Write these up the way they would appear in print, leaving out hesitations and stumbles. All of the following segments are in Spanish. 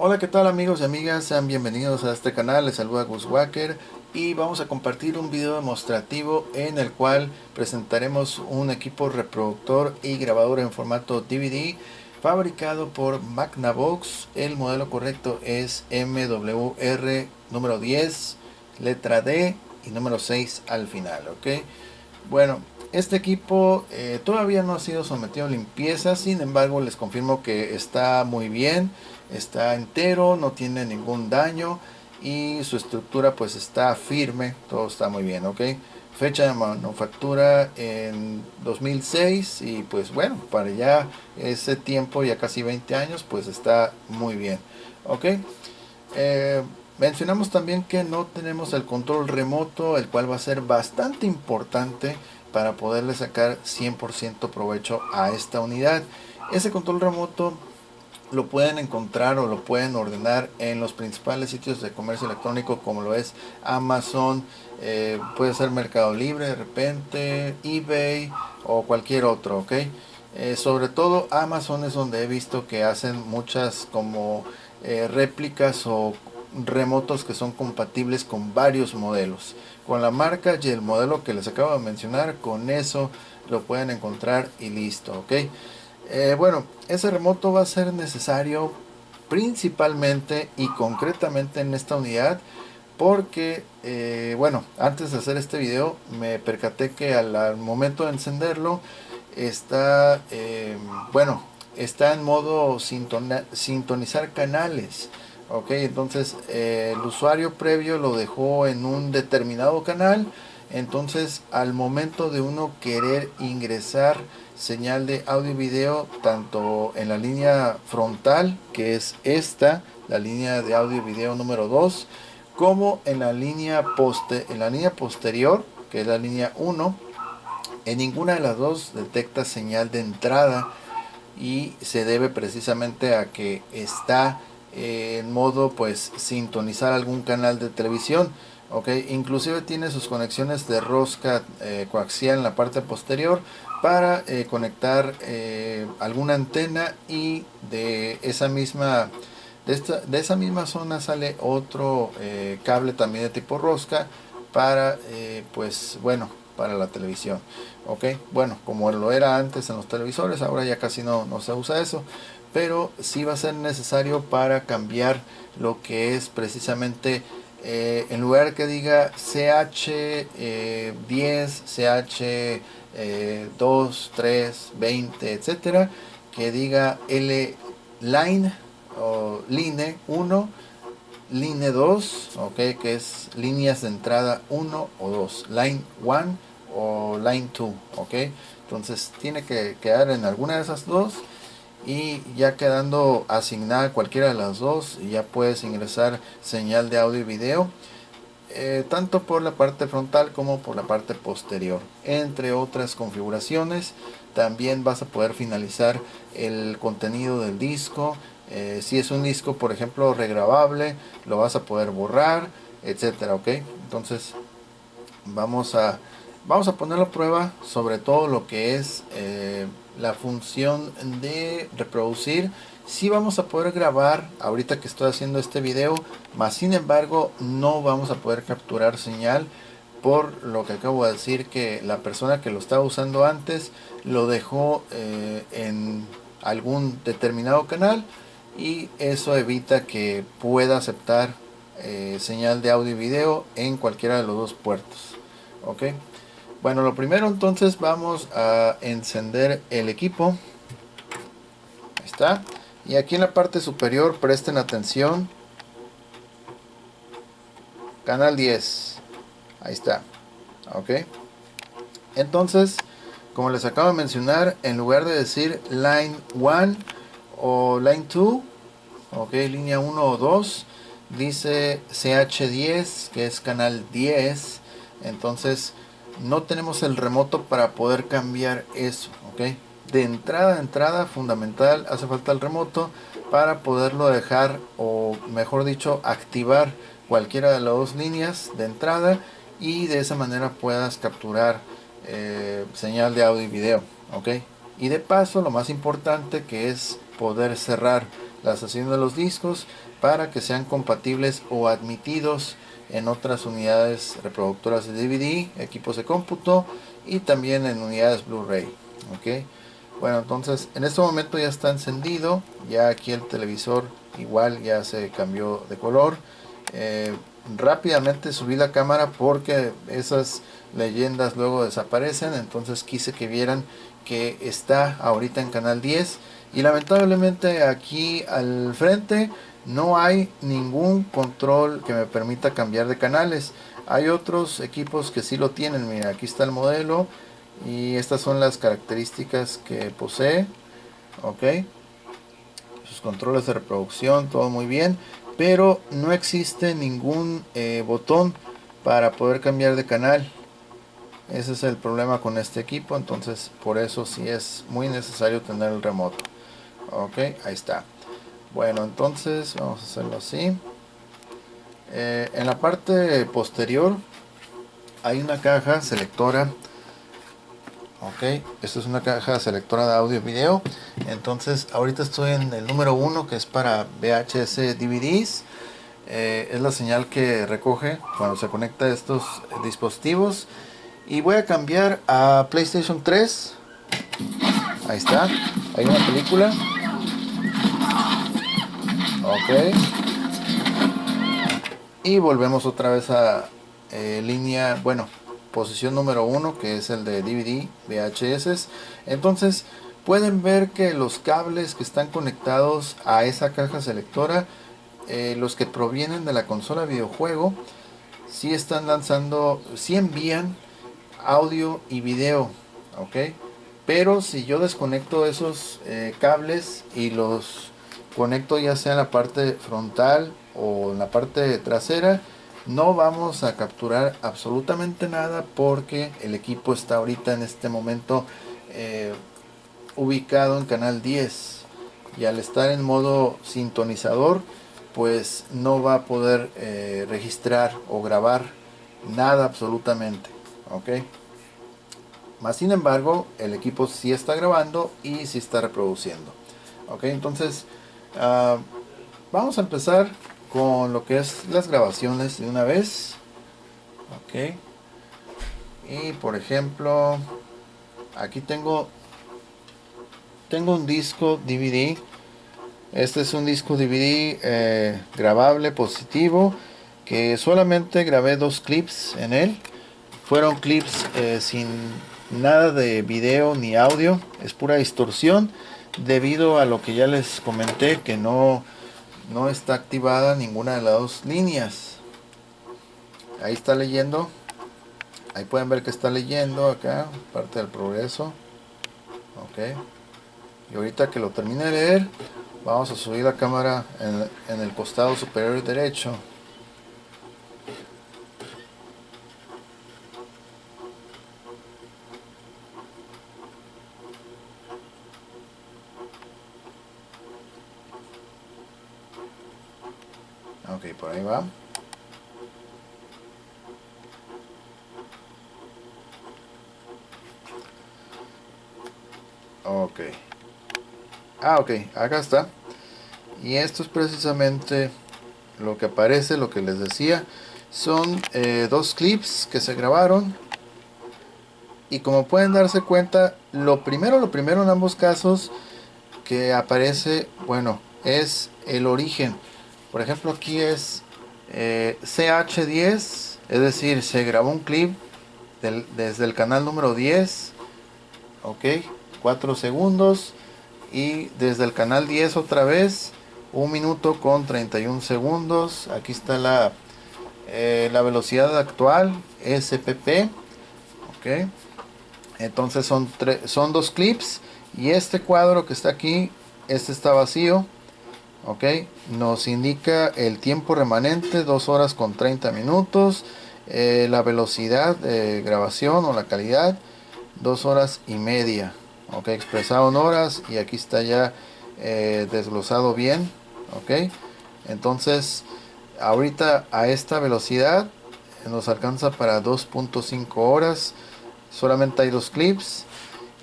Hola, ¿qué tal amigos y amigas? Sean bienvenidos a este canal, les saluda Gus Wacker y vamos a compartir un video demostrativo en el cual presentaremos un equipo reproductor y grabador en formato DVD fabricado por Magnavox. El modelo correcto es MWR número 10, letra D y número 6 al final, ¿ok? Bueno, este equipo todavía no ha sido sometido a limpieza, sin embargo les confirmo que está muy bien, está entero, no tiene ningún daño y su estructura pues está firme, todo está muy bien, ¿ok? Fecha de manufactura en 2006 y pues bueno, para ya ese tiempo, ya casi 20 años, pues está muy bien, ¿ok? Eh, Mencionamos también que no tenemos el control remoto, el cual va a ser bastante importante para poderle sacar 100% provecho a esta unidad. Ese control remoto lo pueden encontrar o lo pueden ordenar en los principales sitios de comercio electrónico como lo es Amazon, puede ser Mercado Libre de repente, eBay o cualquier otro, ¿ok? Sobre todo Amazon es donde he visto que hacen muchas como réplicas o remotos que son compatibles con varios modelos. Con la marca y el modelo que les acabo de mencionar, con eso lo pueden encontrar y listo, ¿ok? Bueno, ese remoto va a ser necesario principalmente y concretamente en esta unidad porque, bueno, antes de hacer este video me percaté que al momento de encenderlo está, bueno, está en modo sintonizar canales. Ok, entonces el usuario previo lo dejó en un determinado canal. Entonces al momento de uno querer ingresar señal de audio y video tanto en la línea frontal, que es esta, la línea de audio y video número 2, como en en la línea posterior, que es la línea 1, en ninguna de las dos detecta señal de entrada y se debe precisamente a que está en modo pues sintonizar algún canal de televisión. Ok, inclusive tiene sus conexiones de rosca coaxial en la parte posterior para conectar alguna antena y de esa misma zona sale otro cable también de tipo rosca para pues bueno, para la televisión. Ok, bueno, como lo era antes en los televisores, ahora ya casi no se usa eso, pero sí va a ser necesario para cambiar lo que es precisamente en lugar que diga CH10, CH 2, 3, 20, etcétera, que diga L line o line 1, line 2, ok, que es líneas de entrada 1 o 2, line 1 o line 2, ok. Entonces tiene que quedar en alguna de esas dos y ya quedando asignada cualquiera de las dos, ya puedes ingresar señal de audio y video tanto por la parte frontal como por la parte posterior, entre otras configuraciones. También vas a poder finalizar el contenido del disco. Si es un disco, por ejemplo, regrabable, lo vas a poder borrar, etcétera, ok. Entonces vamos a poner a prueba sobre todo lo que es la función de reproducir. Si vamos a poder grabar ahorita que estoy haciendo este video, más sin embargo no vamos a poder capturar señal por lo que acabo de decir, que la persona que lo estaba usando antes lo dejó en algún determinado canal y eso evita que pueda aceptar señal de audio y video en cualquiera de los dos puertos. Ok, bueno, lo primero entonces vamos a encender el equipo. Ahí está. Y aquí en la parte superior presten atención, canal 10. Ahí está. Ok, entonces como les acabo de mencionar, en lugar de decir line 1 o line 2, ok, línea 1 o 2, dice CH10, que es canal 10. Entonces no tenemos el remoto para poder cambiar eso, ok. De entrada a entrada, fundamental, hace falta el remoto para poderlo dejar, o mejor dicho, activar cualquiera de las dos líneas de entrada y de esa manera puedas capturar señal de audio y video, ok. Y de paso, lo más importante, que es poder cerrar la estación de los discos para que sean compatibles o admitidos en otras unidades reproductoras de DVD, equipos de cómputo y también en unidades Blu-ray. ¿Ok? Bueno, entonces en este momento ya está encendido, ya aquí el televisor igual ya se cambió de color. Rápidamente subí la cámara porque esas leyendas luego desaparecen, entonces quise que vieran que está ahorita en canal 10 y lamentablemente aquí al frente no hay ningún control que me permita cambiar de canales. Hay otros equipos que sí lo tienen, mira, aquí está el modelo y estas son las características que posee. Ok, sus controles de reproducción, todo muy bien, pero no existe ningún botón para poder cambiar de canal. Ese es el problema con este equipo, entonces por eso sí es muy necesario tener el remoto. Ok, ahí está. Bueno, entonces vamos a hacerlo así. En la parte posterior hay una caja selectora. Ok, esto es una caja selectora de audio y video. Entonces ahorita estoy en el número 1, que es para VHS DVDs. Es la señal que recoge cuando se conecta a estos dispositivos. Y voy a cambiar a PlayStation 3. Ahí está, hay una película. Ok, y volvemos otra vez a línea, bueno, posición número 1, que es el de DVD VHS. Entonces pueden ver que los cables que están conectados a esa caja selectora, los que provienen de la consola videojuego, sí están lanzando, sí envían audio y video. Ok, pero si yo desconecto esos cables y los conecto ya sea en la parte frontal o en la parte trasera, no vamos a capturar absolutamente nada porque el equipo está ahorita en este momento eh, ubicado en canal 10 y al estar en modo sintonizador pues no va a poder registrar o grabar nada absolutamente. Ok, más sin embargo el equipo sí está grabando y sí está reproduciendo. Ok, entonces vamos a empezar con lo que es las grabaciones de una vez. Ok, y por ejemplo aquí tengo un disco DVD. Este es un disco DVD grabable positivo, que solamente grabé 2 clips en él. Fueron clips sin nada de video ni audio, es pura distorsión debido a lo que ya les comenté, que no está activada ninguna de las dos líneas. Ahí está leyendo, ahí pueden ver que está leyendo acá, parte del progreso. Ok, y ahorita que lo termine de leer, vamos a subir la cámara en el costado superior derecho. Ok, por ahí va. Ok. Ok, acá está. Y esto es precisamente lo que aparece, lo que les decía. Son 2 clips que se grabaron. Y como pueden darse cuenta, lo primero en ambos casos que aparece, bueno, es el origen. Por ejemplo, aquí es CH10, es decir, se grabó un clip desde el canal número 10, ok, 4 segundos, y desde el canal 10 otra vez, 1 minuto con 31 segundos. Aquí está la velocidad actual, SPP, ok. Entonces son 2 clips y este cuadro que está aquí, este está vacío. Ok, nos indica el tiempo remanente, 2 horas con 30 minutos. La velocidad de grabación o la calidad, 2 horas y media. Ok, expresado en horas y aquí está ya desglosado bien. Ok, entonces ahorita a esta velocidad nos alcanza para 2.5 horas. Solamente hay 2 clips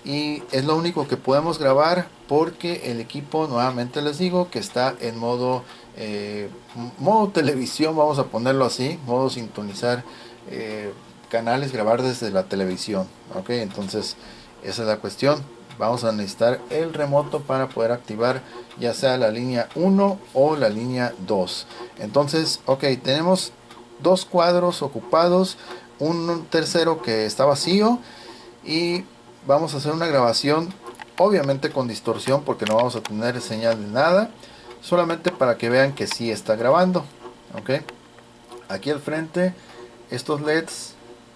y es lo único que podemos grabar porque el equipo, nuevamente les digo, que está en modo modo televisión, vamos a ponerlo así, modo sintonizar canales, grabar desde la televisión. Ok, entonces esa es la cuestión. Vamos a necesitar el remoto para poder activar ya sea la línea 1 o la línea 2. Entonces, ok, tenemos dos cuadros ocupados, un tercero que está vacío, y vamos a hacer una grabación obviamente con distorsión porque no vamos a tener señal de nada, solamente para que vean que sí está grabando. Ok, aquí al frente estos LEDs,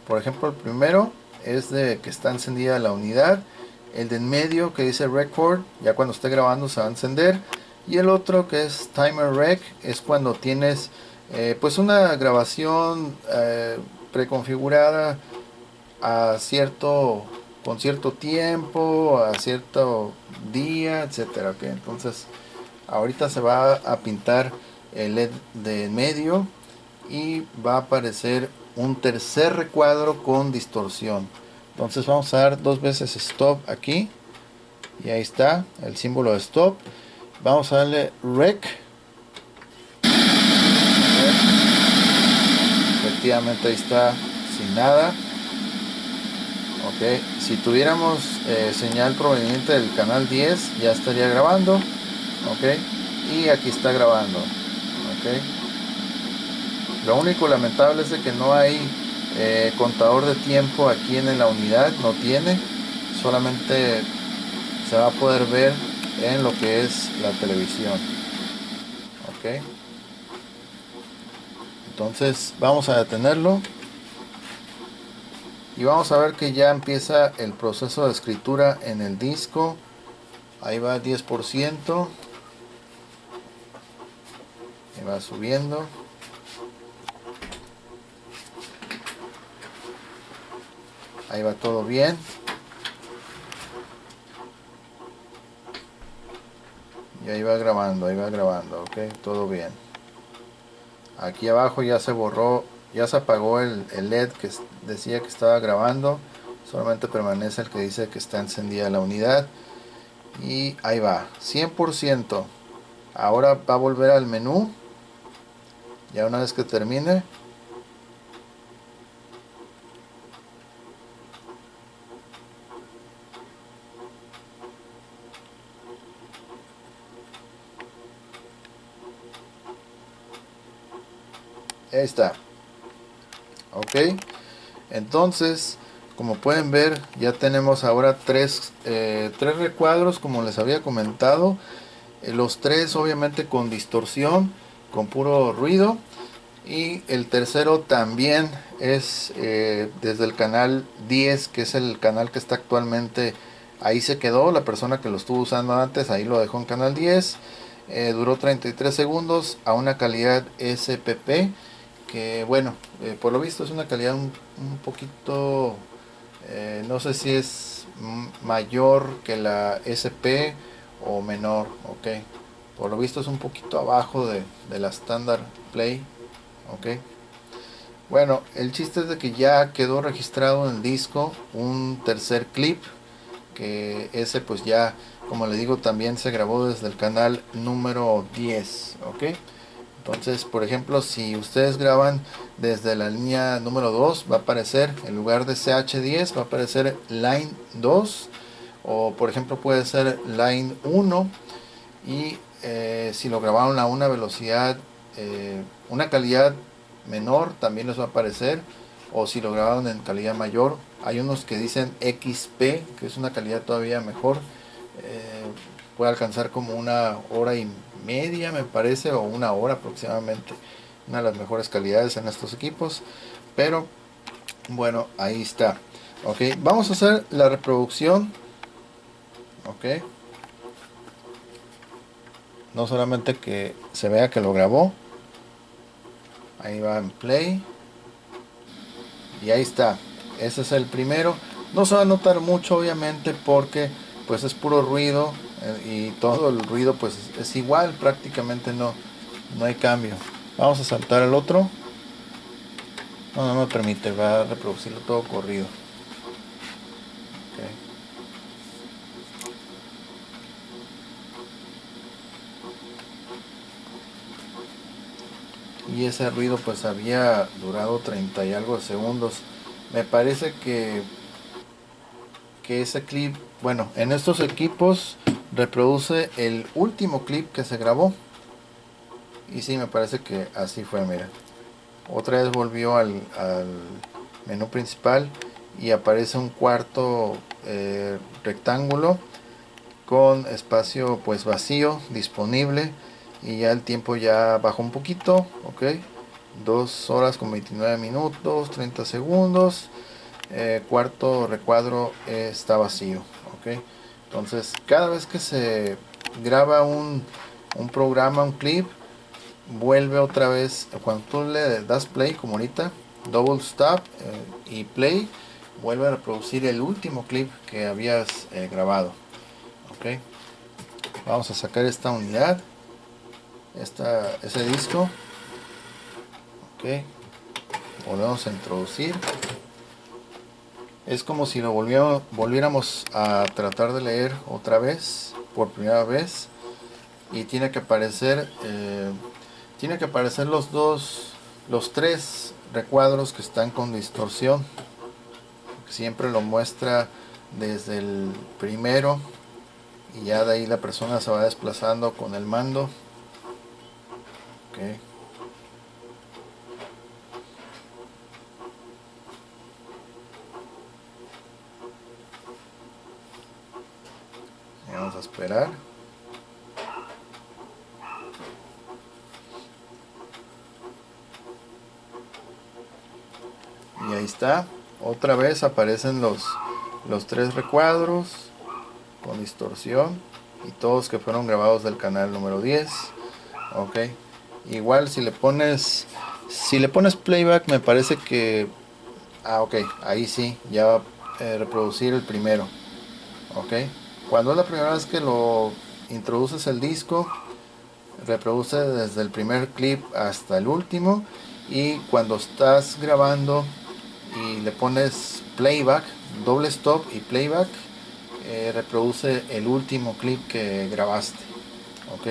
por ejemplo el primero es de que está encendida la unidad, el de en medio que dice record, ya cuando esté grabando se va a encender, y el otro que es timer rec es cuando tienes pues una grabación preconfigurada a cierto, con cierto tiempo, a cierto día, etcétera. ¿Ok? Entonces ahorita se va a pintar el LED de medio y va a aparecer un tercer recuadro con distorsión. Entonces vamos a dar dos veces stop aquí y ahí está el símbolo de stop. Vamos a darle rec. Efectivamente ahí está sin nada. Ok, si tuviéramos señal proveniente del canal 10 ya estaría grabando. Ok, y aquí está grabando. Ok, lo único lamentable es de que no hay contador de tiempo aquí en la unidad, no tiene, solamente se va a poder ver en lo que es la televisión. Ok, entonces vamos a detenerlo y vamos a ver que ya empieza el proceso de escritura en el disco. Ahí va 10%, y va subiendo. Ahí va todo bien. Y ahí va grabando, ok, todo bien. Aquí abajo ya se borró, ya se apagó el LED que decía que estaba grabando. Solamente permanece el que dice que está encendida la unidad. Y ahí va, 100%. Ahora va a volver al menú. Ya una vez que termine. Ahí está. Ok. Entonces, como pueden ver, ya tenemos ahora tres recuadros, como les había comentado. Los tres obviamente con distorsión, con puro ruido. Y el tercero también es desde el canal 10, que es el canal que está actualmente. Ahí se quedó, la persona que lo estuvo usando antes, ahí lo dejó en canal 10. Duró 33 segundos a una calidad SPP, que bueno, por lo visto es una calidad un poquito, no sé si es mayor que la SP o menor. Ok, por lo visto es un poquito abajo de la Standard Play. Ok, bueno, el chiste es de que ya quedó registrado en el disco un tercer clip, que ese pues ya, como le digo, también se grabó desde el canal número 10. Ok, entonces por ejemplo, si ustedes graban desde la línea número 2, va a aparecer en lugar de CH10 va a aparecer line 2, o por ejemplo puede ser line 1. Y si lo grabaron a una velocidad, una calidad menor, también les va a aparecer. O si lo grabaron en calidad mayor, hay unos que dicen XP, que es una calidad todavía mejor. Puede alcanzar como una hora y media, me parece, o una hora aproximadamente. Una de las mejores calidades en estos equipos. Pero bueno, ahí está. Ok, vamos a hacer la reproducción. Ok, no solamente que se vea que lo grabó. Ahí va en play. Y ahí está. Ese es el primero. No se va a notar mucho obviamente porque pues es puro ruido, y todo el ruido pues es igual, prácticamente no hay cambio. Vamos a saltar al otro. No me permite, va a reproducirlo todo corrido. Okay. y ese ruido pues había durado 30 y algo de segundos. Me parece que ese clip, bueno, en estos equipos reproduce el último clip que se grabó. Y sí, me parece que así fue, mira. Otra vez volvió al menú principal y aparece un cuarto rectángulo con espacio pues vacío disponible, y ya el tiempo ya bajó un poquito, ok, 2 horas con 29 minutos 30 segundos. Cuarto recuadro está vacío, ok. Entonces cada vez que se graba un programa, un clip, vuelve otra vez. Cuando tú le das play, como ahorita, double stop y play, vuelve a reproducir el último clip que habías grabado, ok. Vamos a sacar esta unidad, ese disco, ok. Volvemos a introducir. Es como si lo volviéramos a tratar de leer otra vez, por primera vez, y tiene que aparecer los tres recuadros que están con distorsión. Siempre lo muestra desde el primero, y ya de ahí la persona se va desplazando con el mando, okay. Vamos a esperar. Y ahí está. Otra vez aparecen los tres recuadros con distorsión, y todos que fueron grabados del canal número 10. Ok. Igual si le pones playback, me parece que ok, ahí sí ya va a reproducir el primero. Ok. Cuando es la primera vez que lo introduces el disco, reproduce desde el primer clip hasta el último, y cuando estás grabando y le pones playback, doble stop y playback, reproduce el último clip que grabaste, ok.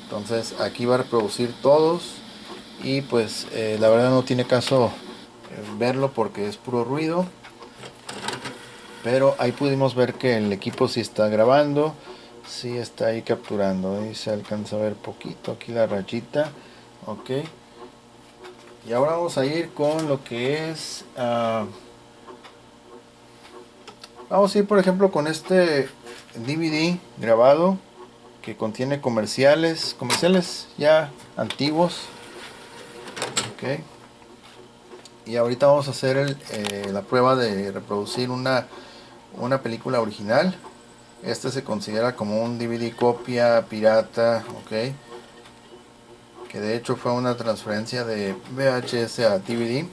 Entonces aquí va a reproducir todos, y pues la verdad no tiene caso verlo porque es puro ruido, pero ahí pudimos ver que el equipo sí está grabando, sí está ahí capturando, y se alcanza a ver poquito aquí la rayita, ok. Y ahora vamos a ir con lo que es vamos a ir por ejemplo con este DVD grabado que contiene comerciales ya antiguos, ok. Y ahorita vamos a hacer la prueba de reproducir una película original. Este se considera como un DVD copia pirata, ok, que de hecho fue una transferencia de VHS a DVD.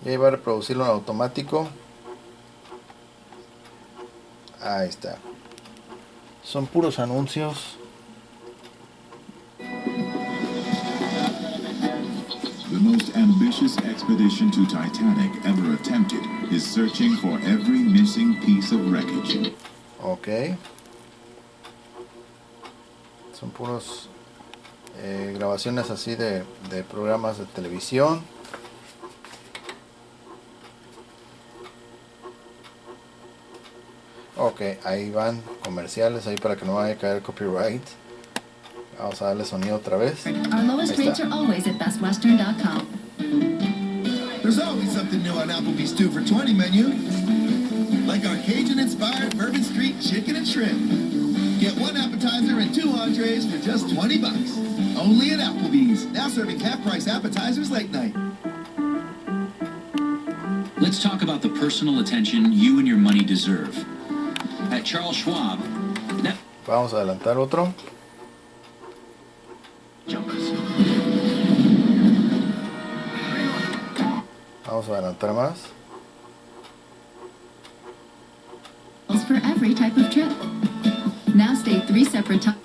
Y ahí va a reproducirlo en automático. Ahí está. Son puros anuncios. The most ambitious expedition to Titanic ever attempted is searching for every missing piece of wreckage. Ok. Son puros grabaciones así de programas de televisión. Ok, ahí van comerciales ahí para que no vaya a caer copyright. Vamos a darle sonido otra vez. Our lowest rates are always at bestwestern.com. There's always something new on Applebee's 2 for $20 menu. Like our Cajun-inspired Bourbon Street chicken and shrimp. Get one appetizer and 2 entrees for just $20. Only at Applebee's. Now serving half-price appetizers late night. Let's talk about the personal attention you and your money deserve. At Charles Schwab, vamos a adelantar otro. Vamos a adelantar más. For every type of trip. Now stay 3 separate times.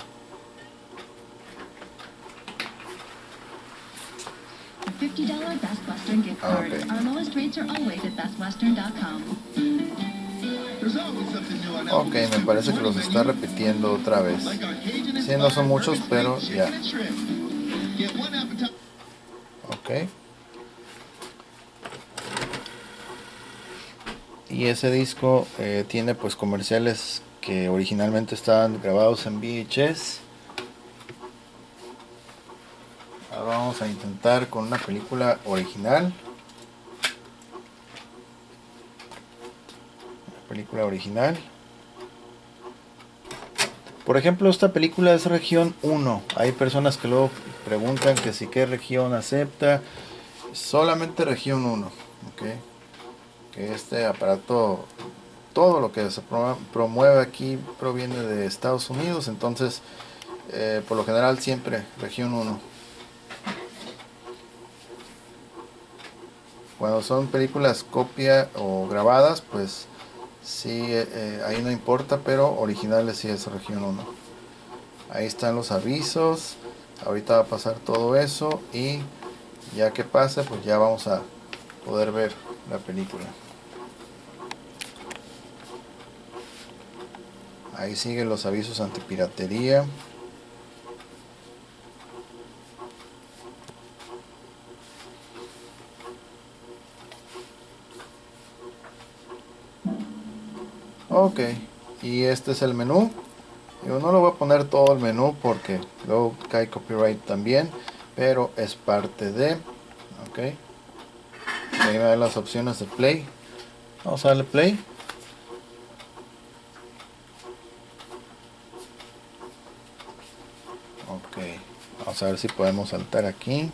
$50 Best Western gift card. Okay. Our lowest rates are always at bestwestern.com. There's always something new on Ok, Applebee's me 2 for parece que 20 los está menu. repitiendo otra vez. Like our Cajun Sí, no son inspired muchos, Bourbon pero Street ya. chicken and shrimp. Get one appetizer. Ok. Y ese disco tiene pues comerciales que originalmente estaban grabados en VHS. Ahora vamos a intentar con una película original. Película original. Por ejemplo, esta película es región 1. Hay personas que luego preguntan que si qué región acepta. Solamente región 1. Okay. Que este aparato, todo lo que se promueve aquí proviene de Estados Unidos. Entonces, por lo general siempre región 1. Cuando son películas copia o grabadas, pues sí, ahí no importa, pero originales sí es región 1. Ahí están los avisos. Ahorita va a pasar todo eso y ya que pase, pues ya vamos a poder ver la película. Ahí siguen los avisos antipiratería. Ok, y este es el menú. Yo no lo voy a poner todo el menú porque luego cae copyright también, pero es parte de. Ok, ahí me dan las opciones de play. Vamos a darle play. Ok, vamos a ver si podemos saltar aquí.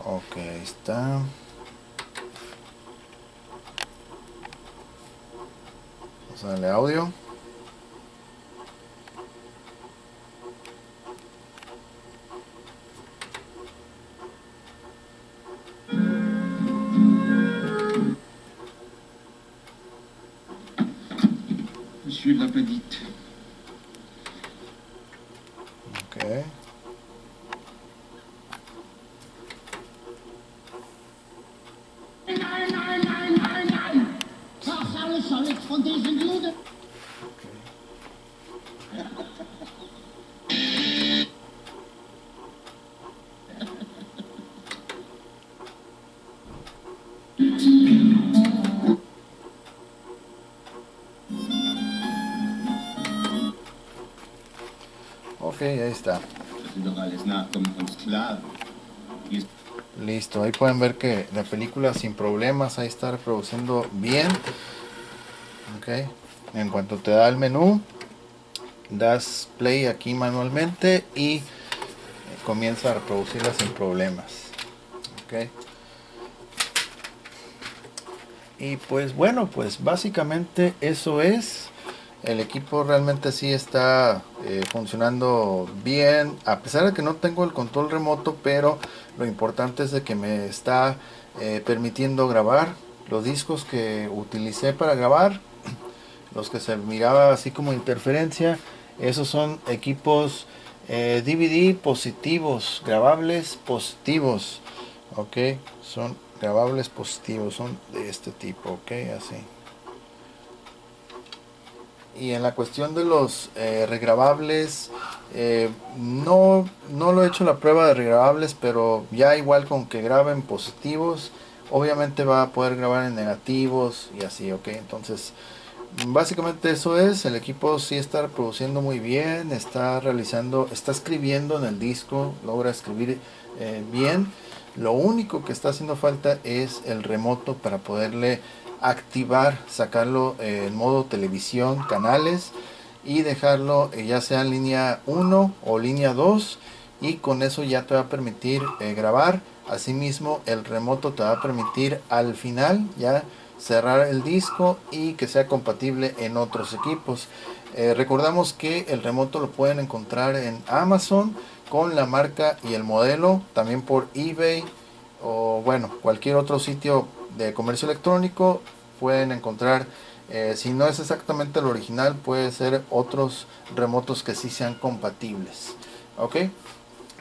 Ok, ahí está. Vamos a darle audio. Monsieur Lapadite. Ok. Ok, ahí está. Das sind doch alles Nachkommen von Sklaven. Die Listo, ahí pueden ver que la película sin problemas ahí está reproduciendo bien. Ok, en cuanto te da el menú, das play aquí manualmente y comienza a reproducirla sin problemas. Ok, y pues bueno, pues básicamente eso es. El equipo realmente sí está funcionando bien, a pesar de que no tengo el control remoto, pero lo importante es de que me está permitiendo grabar los discos que utilicé para grabar, los que se miraba así como interferencia. Esos son equipos DVD positivos, grabables positivos. Ok, son grabables positivos, son de este tipo, ok, así. Y en la cuestión de los regrabables, no lo he hecho la prueba de regrabables, pero ya igual con que graben positivos, obviamente va a poder grabar en negativos y así, ok. Entonces, básicamente eso es. El equipo sí está reproduciendo muy bien, está escribiendo en el disco, logra escribir bien. Lo único que está haciendo falta es el remoto para poderle activar, sacarlo en modo televisión, canales, y dejarlo ya sea en línea 1 o línea 2, y con eso ya te va a permitir grabar. Asimismo, el remoto te va a permitir al final ya cerrar el disco y que sea compatible en otros equipos. Recordamos que el remoto lo pueden encontrar en Amazon con la marca y el modelo, también por eBay o bueno, cualquier otro sitio de comercio electrónico pueden encontrar. Si no es exactamente el original, puede ser otros remotos que sí sean compatibles. Ok,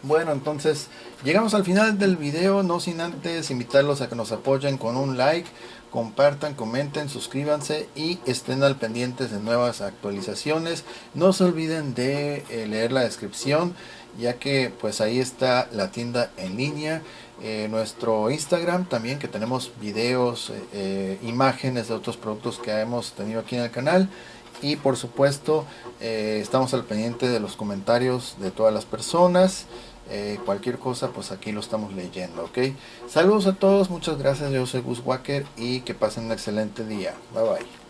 Bueno, entonces llegamos al final del video, no sin antes invitarlos a que nos apoyen con un like, compartan, comenten, suscríbanse y estén al pendientes de nuevas actualizaciones. No se olviden de leer la descripción, ya que pues ahí está la tienda en línea, nuestro Instagram también, que tenemos videos, imágenes de otros productos que hemos tenido aquí en el canal. Y por supuesto estamos al pendiente de los comentarios de todas las personas. Cualquier cosa pues aquí lo estamos leyendo, ok. Saludos a todos, muchas gracias, yo soy Gus Walker y que pasen un excelente día. Bye bye.